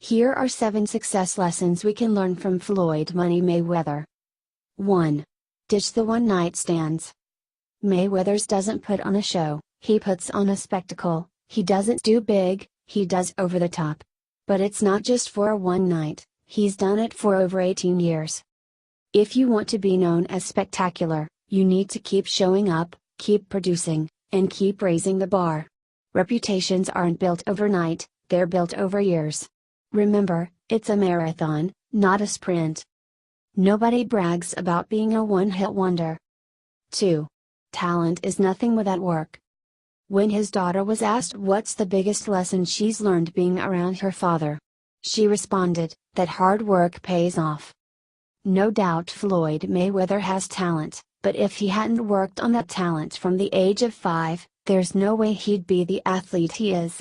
Here are 7 success lessons we can learn from Floyd Money Mayweather. 1. Ditch the one-night stands. Mayweather's doesn't put on a show, he puts on a spectacle. He doesn't do big, he does over the top. But it's not just for a one night, he's done it for over 18 years. If you want to be known as spectacular, you need to keep showing up, keep producing, and keep raising the bar. Reputations aren't built overnight, they're built over years. Remember, it's a marathon, not a sprint. Nobody brags about being a one-hit wonder. 2. Talent is nothing without work. When his daughter was asked what's the biggest lesson she's learned being around her father, she responded, that hard work pays off. No doubt Floyd Mayweather has talent, but if he hadn't worked on that talent from the age of 5, there's no way he'd be the athlete he is.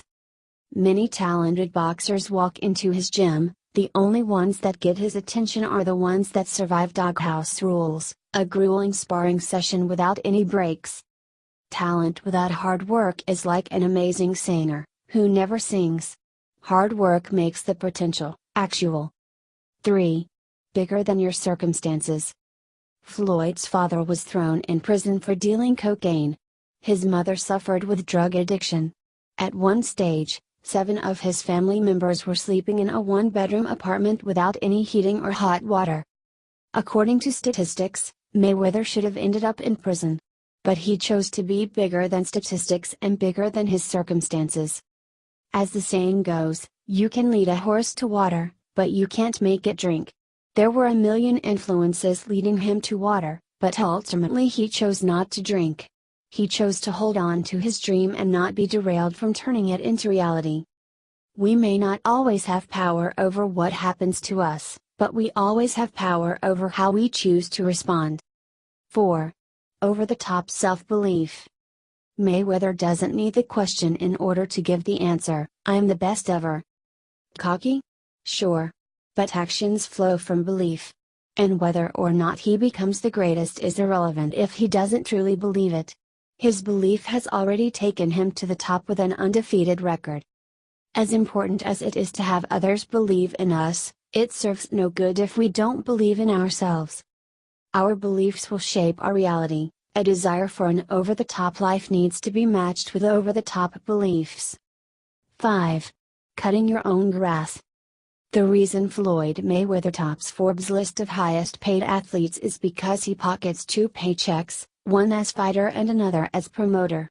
Many talented boxers walk into his gym, the only ones that get his attention are the ones that survive doghouse rules, a grueling sparring session without any breaks. Talent without hard work is like an amazing singer, who never sings. Hard work makes the potential actual. 3. Bigger than your circumstances. Floyd's father was thrown in prison for dealing cocaine. His mother suffered with drug addiction. At one stage, 7 of his family members were sleeping in a one-bedroom apartment without any heating or hot water. According to statistics, Mayweather should have ended up in prison. But he chose to be bigger than statistics and bigger than his circumstances. As the saying goes, you can lead a horse to water, but you can't make it drink. There were a million influences leading him to water, but ultimately he chose not to drink. He chose to hold on to his dream and not be derailed from turning it into reality. We may not always have power over what happens to us, but we always have power over how we choose to respond. 4. Over-the-top self-belief. Mayweather doesn't need the question in order to give the answer, I'm the best ever. Cocky? Sure. But actions flow from belief. And whether or not he becomes the greatest is irrelevant if he doesn't truly believe it. His belief has already taken him to the top with an undefeated record. As important as it is to have others believe in us, it serves no good if we don't believe in ourselves. Our beliefs will shape our reality. A desire for an over-the-top life needs to be matched with over-the-top beliefs. 5. Cutting your own grass. The reason Floyd Mayweather tops Forbes' list of highest paid athletes is because he pockets 2 paychecks, one as fighter and another as promoter.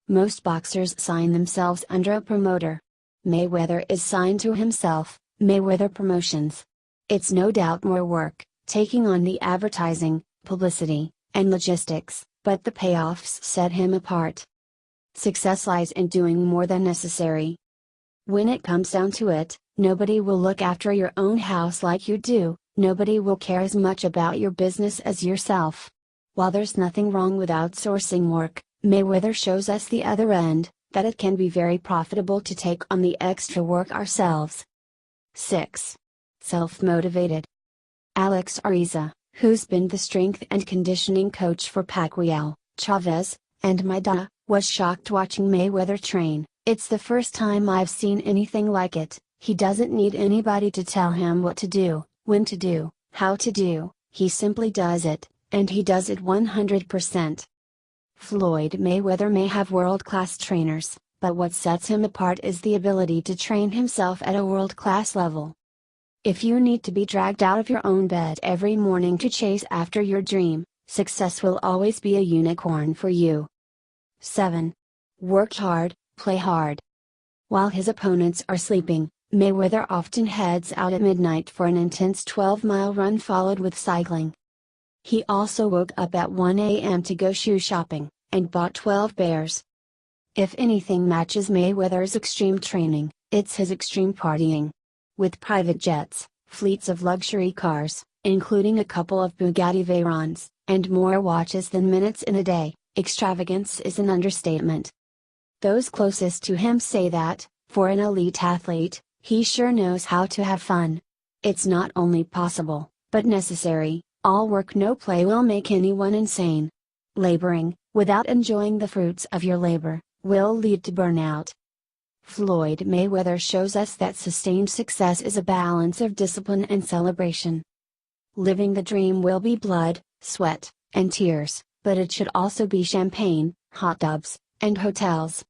Most boxers sign themselves under a promoter. Mayweather is signed to himself, Mayweather Promotions. It's no doubt more work, taking on the advertising, publicity, and logistics, but the payoffs set him apart. Success lies in doing more than necessary. When it comes down to it, nobody will look after your own house like you do, nobody will care as much about your business as yourself. While there's nothing wrong with outsourcing work, Mayweather shows us the other end, that it can be very profitable to take on the extra work ourselves. 6. Self-motivated. Alex Ariza, who's been the strength and conditioning coach for Pacquiao, Chavez, and Maida, was shocked watching Mayweather train. It's the first time I've seen anything like it. He doesn't need anybody to tell him what to do, when to do, how to do, he simply does it, and he does it 100%. Floyd Mayweather may have world-class trainers, but what sets him apart is the ability to train himself at a world-class level. If you need to be dragged out of your own bed every morning to chase after your dream, success will always be a unicorn for you. 7. Work hard, play hard. While his opponents are sleeping, Mayweather often heads out at midnight for an intense 12-mile run followed with cycling. He also woke up at 1 a.m. to go shoe shopping, and bought 12 pairs. If anything matches Mayweather's extreme training, it's his extreme partying. With private jets, fleets of luxury cars, including a couple of Bugatti Veyrons, and more watches than minutes in a day, extravagance is an understatement. Those closest to him say that, for an elite athlete, he sure knows how to have fun. It's not only possible, but necessary. All work no play will make anyone insane. Laboring, without enjoying the fruits of your labor, will lead to burnout. Floyd Mayweather shows us that sustained success is a balance of discipline and celebration. Living the dream will be blood, sweat, and tears, but it should also be champagne, hot tubs, and hotels.